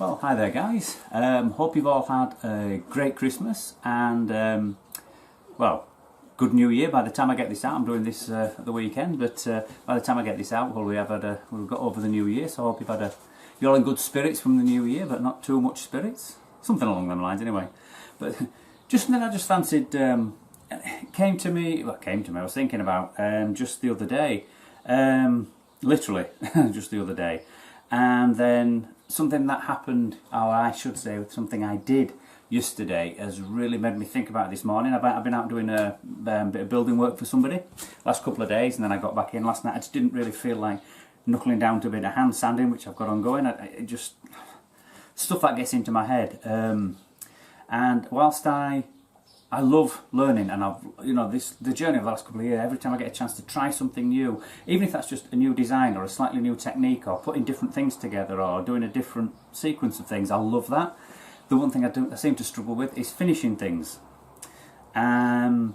Well, hi there guys. Hope you've all had a great Christmas and, well, good New Year. By the time I get this out, I'm doing this at the weekend, but by the time I get this out, well, we've got over the New Year, so I hope you're all in good spirits from the New Year, but not too much spirits. Something along them lines anyway. But just then I just fancied, it came to me, I was thinking about just the other day, literally, just the other day, and then something that happened, or I should say something I did yesterday, has really made me think about it this morning. I've been out doing a bit of building work for somebody last couple of days, and then I got back in last night. I just didn't really feel like knuckling down to a bit of hand sanding, which I've got ongoing. It just stuff that gets into my head, and whilst I love learning, and the journey of the last couple of years, every time I get a chance to try something new, even if that's just a new design or a slightly new technique or putting different things together or doing a different sequence of things, I love that. The one thing I seem to struggle with is finishing things. And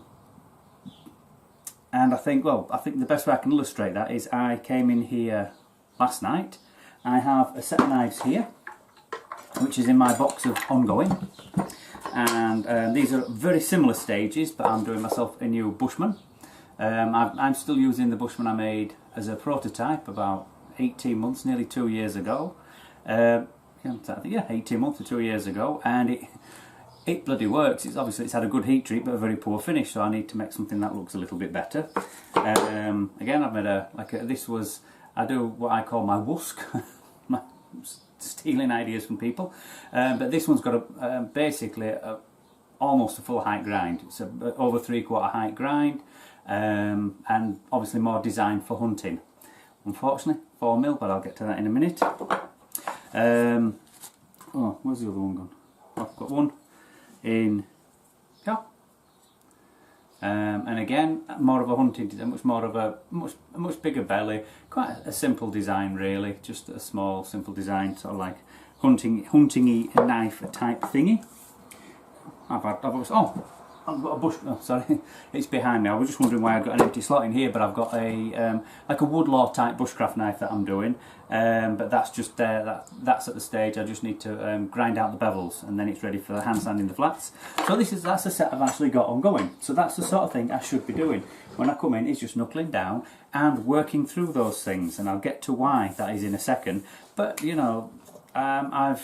I think the best way I can illustrate that is I came in here last night. I have a set of knives here, which is in my box of ongoing. And these are very similar stages, but I'm doing myself a new Bushman. I'm still using the Bushman I made as a prototype about 18 months, nearly 2 years ago. I think, yeah, 18 months or 2 years ago, and it bloody works. It's had a good heat treat, but a very poor finish, so I need to make something that looks a little bit better. Again, I've made I do what I call my wusk. Stealing ideas from people, but this one's got basically almost a full height grind. It's over 3/4 height grind, and obviously more designed for hunting. Unfortunately 4mm, but I'll get to that in a minute. Oh, where's the other one gone? I've got one in here, and again more of a hunting design, much bigger belly, quite a simple design really, just a small simple design, sort of like hunting-y knife type thingy. I've got a bush. Oh, sorry, it's behind me. I was just wondering why I've got an empty slot in here, but I've got a like a woodlaw type bushcraft knife that I'm doing. But that's just there. That's at the stage. I just need to grind out the bevels, and then it's ready for hand sanding the flats. So that's the set I've actually got ongoing. So that's the sort of thing I should be doing when I come in. Is just knuckling down and working through those things, and I'll get to why that is in a second. But I've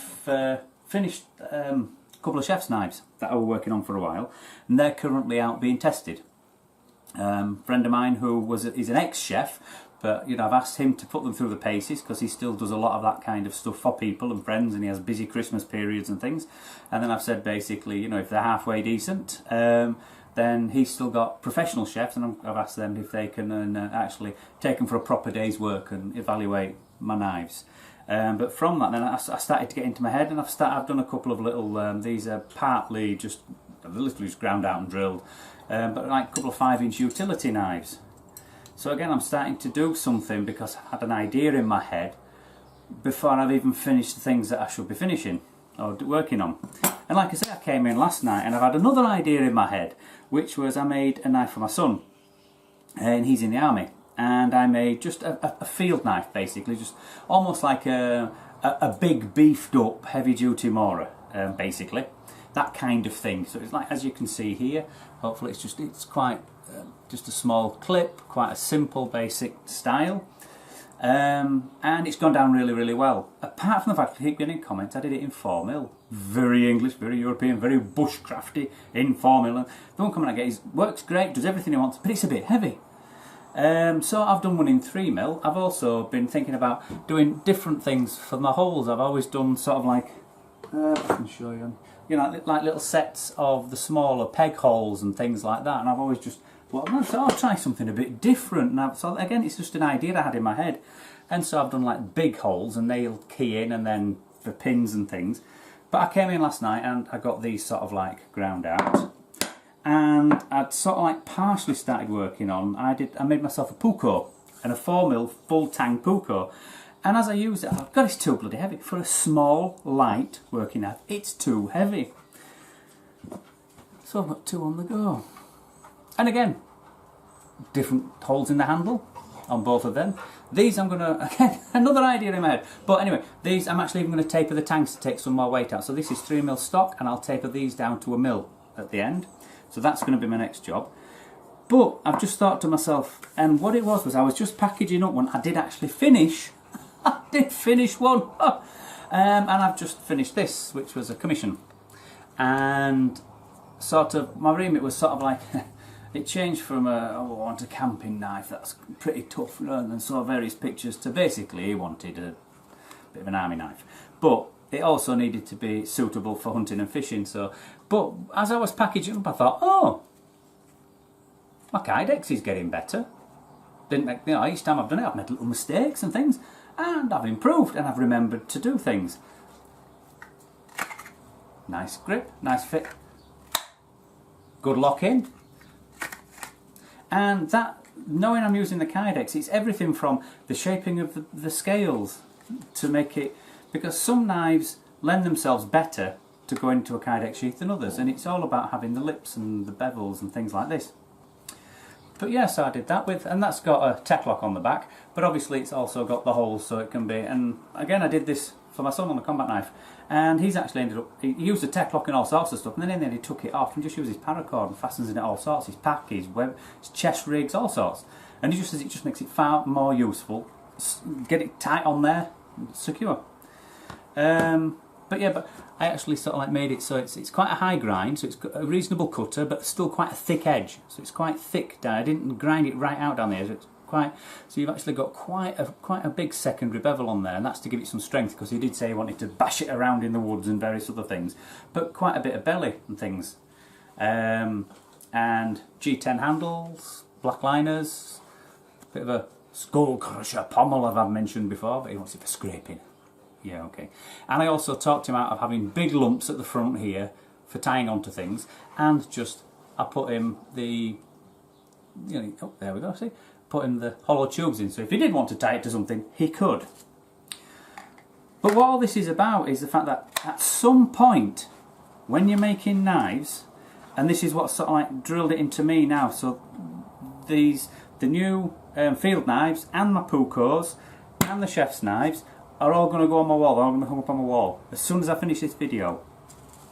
finished a couple of chef's knives that I was working on for a while, and they're currently out being tested. Friend of mine who is an ex-chef, but I've asked him to put them through the paces because he still does a lot of that kind of stuff for people and friends, and he has busy Christmas periods and things. And then I've said basically, if they're halfway decent, then he's still got professional chefs, and I've asked them if they can actually take them for a proper day's work and evaluate my knives. But from that, then I started to get into my head, and I've done a couple of little. These are partly literally just ground out and drilled, but like a couple of 5-inch utility knives. So again, I'm starting to do something because I had an idea in my head before I've even finished the things that I should be finishing or working on. And like I say, I came in last night and I've had another idea in my head, which was I made a knife for my son, and he's in the army. And I made just a field knife, basically, just almost like a big beefed up heavy duty Mora, basically, that kind of thing. So it's like, as you can see here, hopefully it's quite just a small clip, quite a simple basic style, and it's gone down really, really well. Apart from the fact I keep getting comments, I did it in 4mm, very English, very European, very bushcrafty in 4mm. And the one comment I get is, works great, does everything he wants, but it's a bit heavy. So I've done one in 3mm. I've also been thinking about doing different things for my holes. I've always done sort of like, I can show you, like little sets of the smaller peg holes and things like that. And I've always just, I'll try something a bit different. Now, so again, it's just an idea I had in my head. And so I've done like big holes, and they'll key in, and then for pins and things. But I came in last night and I got these sort of like ground out. And I'd sort of like partially started working on, I made myself a puko, and a 4mm full tang puko. And as I used it, I thought, God, it's too bloody heavy. For a small, light working knife, it's too heavy. So I've got 2 on the go. And again, different holes in the handle on both of them. These I'm going to, again, another idea in my head. But anyway, these I'm actually even going to taper the tanks to take some more weight out. So this is 3mm stock, and I'll taper these down to 1mm at the end. So that's going to be my next job. But I've just thought to myself, and what it was I was just packaging up one. I did actually finish. I did finish one. And I've just finished this, which was a commission. And sort of, my remit was sort of like, it changed from I want a camping knife that's pretty tough, and saw various pictures, to basically he wanted a bit of an army knife. But it also needed to be suitable for hunting and fishing. So, but as I was packaging up, I thought, oh, my Kydex is getting better. Didn't make, you know, each time I've done it, I've made little mistakes and things, and I've improved, and I've remembered to do things. Nice grip, nice fit, good lock in. And that, knowing I'm using the Kydex, it's everything from the shaping of the scales to make it, because some knives lend themselves better to go into a Kydex sheath than others, and it's all about having the lips and the bevels and things like this. But yes, I did that with, and that's got a tech lock on the back, but obviously it's also got the holes so it can be, and again I did this for my son on the combat knife, and he's actually ended up, he used a tech lock and all sorts of stuff, and then in the end he took it off and just used his paracord and fastens in it all sorts, his pack, his web, his chest rigs, all sorts, and he just says it just makes it far more useful, get it tight on there, secure. But yeah, but I actually sort of like made it so it's quite a high grind, so it's got a reasonable cutter, but still quite a thick edge. So it's quite thick down. I didn't grind it right out down there. So it's quite. So you've actually got quite a big secondary bevel on there, and that's to give it some strength, because he did say he wanted to bash it around in the woods and various other things. But quite a bit of belly and things, and G10 handles, black liners, bit of a skull crusher pommel I've mentioned before, but he wants it for scraping. Yeah, okay. And I also talked him out of having big lumps at the front here for tying onto things, and just, I put him the, you know, oh, there we go, see? Put him the hollow tubes in, so if he did want to tie it to something, he could. But what all this is about is the fact that at some point, when you're making knives, and this is what sort of like drilled it into me now, so the new field knives, and my Puukos, and the chef's knives, are all going to go on my wall. They're all going to be hung up on my wall as soon as I finish this video.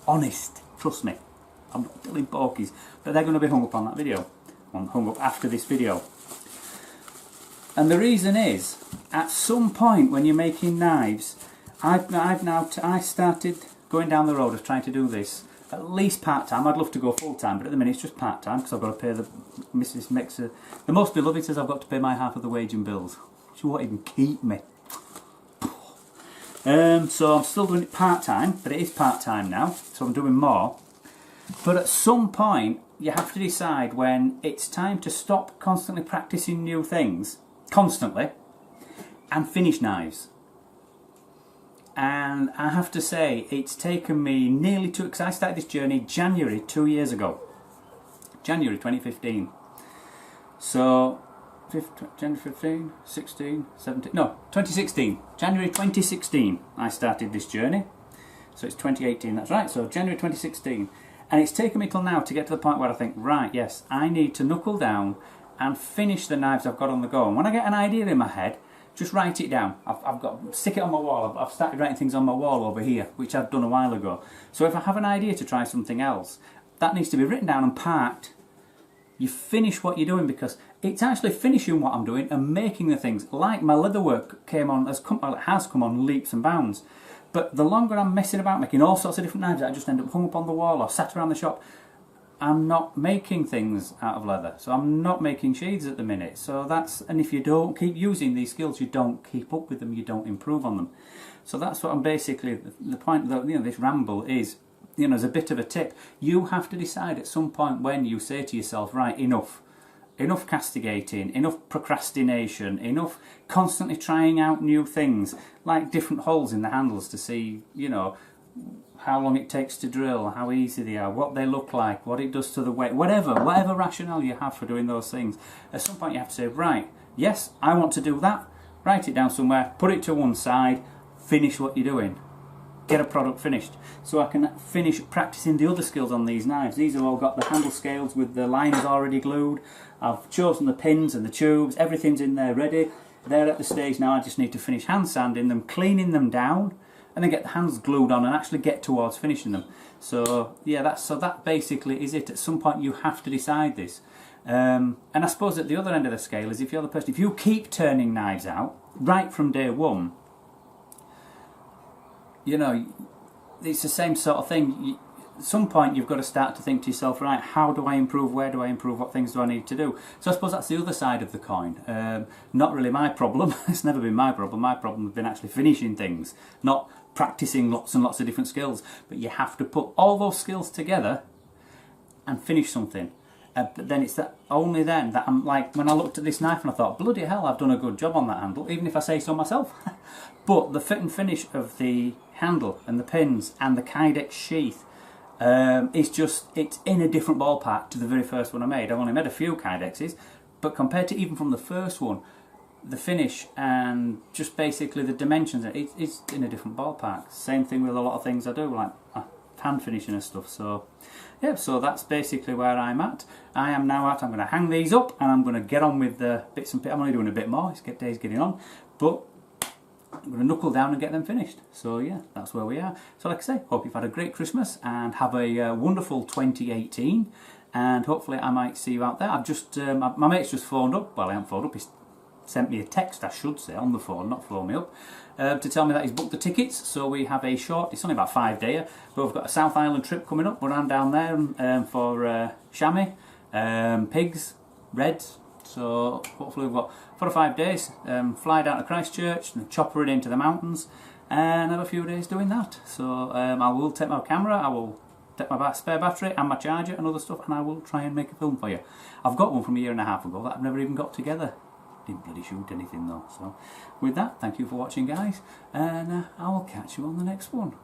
Honest, trust me, I'm not telling porkies, but they're going to be hung up on that video, hung up after this video. And the reason is, at some point when you're making knives, I started going down the road of trying to do this at least part-time. I'd love to go full-time, but at the minute it's just part-time, because I've got to pay the Mrs. Mixer. The most beloved says I've got to pay my half of the wage and bills. She won't even keep me. So I'm still doing it part-time, but it is part-time now, so I'm doing more. But at some point, you have to decide when it's time to stop constantly practicing new things, constantly, and finish knives. And I have to say, it's taken me nearly to, because I started this journey January 2 years ago. January 2015. So, January 15, 16, 17, no, 2016. January 2016 I started this journey. So it's 2018, that's right, so January 2016. And it's taken me till now to get to the point where I think, right, yes, I need to knuckle down and finish the knives I've got on the go. And when I get an idea in my head, just write it down. I've got, stick it on my wall. I've started writing things on my wall over here, which I've done a while ago. So if I have an idea to try something else, that needs to be written down and parked. You finish what you're doing, because it's actually finishing what I'm doing and making the things. Like my leather work has come on leaps and bounds. But the longer I'm messing about making all sorts of different knives that I just end up hung up on the wall or sat around the shop, I'm not making things out of leather. So I'm not making sheaths at the minute. So that's, and if you don't keep using these skills, you don't keep up with them, you don't improve on them. So that's what I'm basically, the point that, you know, this ramble is, you know, as a bit of a tip, you have to decide at some point when you say to yourself, right, enough. Enough castigating, enough procrastination, enough constantly trying out new things, like different holes in the handles to see, you know, how long it takes to drill, how easy they are, what they look like, what it does to the weight, whatever rationale you have for doing those things. At some point you have to say, right, yes, I want to do that, write it down somewhere, put it to one side, finish what you're doing. Get a product finished, so I can finish practicing the other skills on these knives. These have all got the handle scales with the liners already glued. I've chosen the pins and the tubes, everything's in there ready. they're at the stage now I just need to finish hand sanding them, cleaning them down, and then get the hands glued on and actually get towards finishing them. So yeah, that basically is it. At some point you have to decide this. And I suppose at the other end of the scale is if you're the person, if you keep turning knives out right from day one, you know, it's the same sort of thing. At some point you've got to start to think to yourself, right, how do I improve, where do I improve, what things do I need to do? So I suppose that's the other side of the coin. Not really my problem. It's never been my problem. My problem has been actually finishing things, not practicing lots and lots of different skills. But you have to put all those skills together and finish something. But then it's only then that I'm like, when I looked at this knife and I thought, bloody hell, I've done a good job on that handle, even if I say so myself. But the fit and finish of the handle and the pins and the Kydex sheath, it's in a different ballpark to the very first one I made. I've only made a few Kydexes, but compared to even from the first one, the finish and just basically the dimensions, it's in a different ballpark. Same thing with a lot of things I do, like hand finishing and stuff. So yeah, so that's basically where I'm at. I am now at, I'm going to hang these up and I'm going to get on with the bits and bits. I'm only doing a bit more, it's days getting on, but I'm going to knuckle down and get them finished. So yeah, that's where we are. So like I say, hope you've had a great Christmas and have a wonderful 2018, and hopefully I might see you out there. I've just, my mate's just phoned up, well I haven't phoned up, he's sent me a text, I should say, on the phone, not phone me up, to tell me that he's booked the tickets. So we have a short, it's only about 5 days, but we've got a South Island trip coming up. We're down there for chamois, pigs, reds. So hopefully we've got 4 or 5 days, fly down to Christchurch and chopper it into the mountains and have a few days doing that. So I will take my camera, I will take my spare battery and my charger and other stuff, and I will try and make a film for you. I've got one from a year and a half ago that I've never even got together. Didn't bloody shoot anything though. So with that, thank you for watching guys, and I will catch you on the next one.